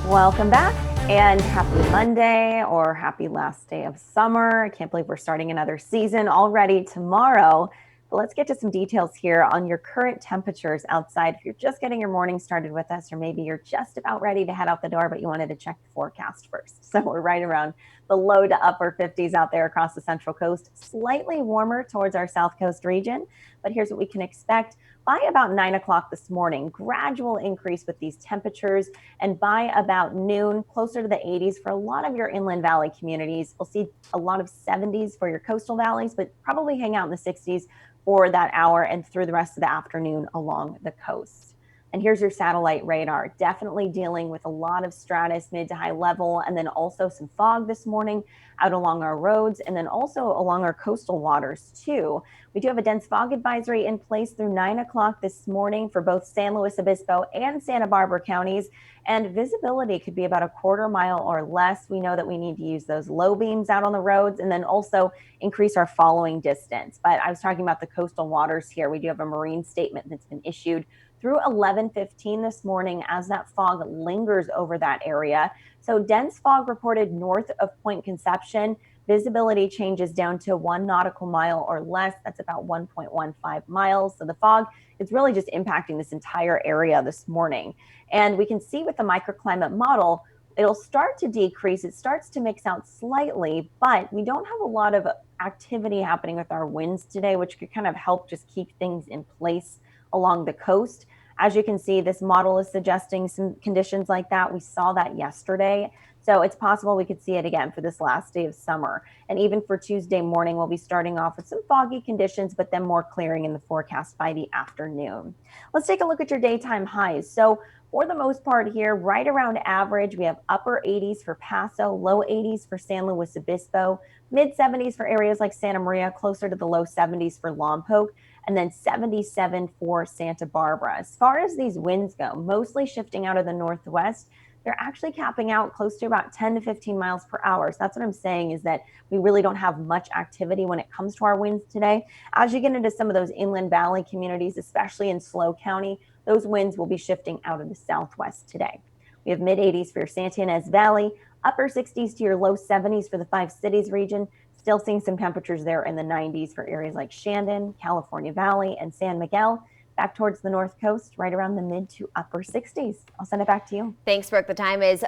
Welcome back and happy Monday or happy last day of summer. I can't believe we're starting another season already tomorrow. But let's get to some details here on your current temperatures outside. If you're just getting your morning started with us, or maybe you're just about ready to head out the door, but you wanted to check the forecast first. So we're right around the low to upper 50s out there across the Central Coast, slightly warmer towards our South Coast region. But here's what we can expect. By about 9 o'clock this morning, gradual increase with these temperatures. And by about noon, closer to the 80s for a lot of your inland valley communities. We'll see a lot of 70s for your coastal valleys, but probably hang out in the 60s for that hour and through the rest of the afternoon along the coast. And here's your satellite radar, definitely dealing with a lot of stratus mid to high level, and then also some fog this morning out along our roads, and then also along our coastal waters too. We do have a dense fog advisory in place through 9 o'clock this morning for both San Luis Obispo and Santa Barbara counties, and visibility could be about a quarter mile or less. We know that we need to use those low beams out on the roads and then also increase our following distance. But I was talking about the coastal waters here. We do have a marine statement that's been issued through 11:15 this morning as that fog lingers over that area. So dense fog reported north of Point Conception. Visibility changes down to 1 nautical mile or less. That's about 1.15 miles. So the fog is really just impacting this entire area this morning. And we can see with the microclimate model, it'll start to decrease. It starts to mix out slightly, but we don't have a lot of activity happening with our winds today, which could kind of help just keep things in place along the coast. As you can see, this model is suggesting some conditions like that. We saw that yesterday. So it's possible we could see it again for this last day of summer. And even for Tuesday morning, we'll be starting off with some foggy conditions, but then more clearing in the forecast by the afternoon. Let's take a look at your daytime highs. So for the most part here, right around average, we have upper 80s for Paso, low 80s for San Luis Obispo, mid 70s for areas like Santa Maria, closer to the low 70s for Lompoc, and then 77 for Santa Barbara. As far as these winds go, mostly shifting out of the northwest, they're actually capping out close to about 10 to 15 miles per hour. So that's what I'm saying, is that we really don't have much activity when it comes to our winds today. As you get into some of those inland valley communities, especially in SLO County, those winds will be shifting out of the southwest today. We have mid 80s for your Santa Ynez Valley, upper 60s to your low 70s for the 5 cities region. Still seeing some temperatures there in the 90s for areas like Shandon, California Valley, and San Miguel. Back towards the north coast, right around the mid to upper 60s. I'll send it back to you. Thanks, Brooke. The time is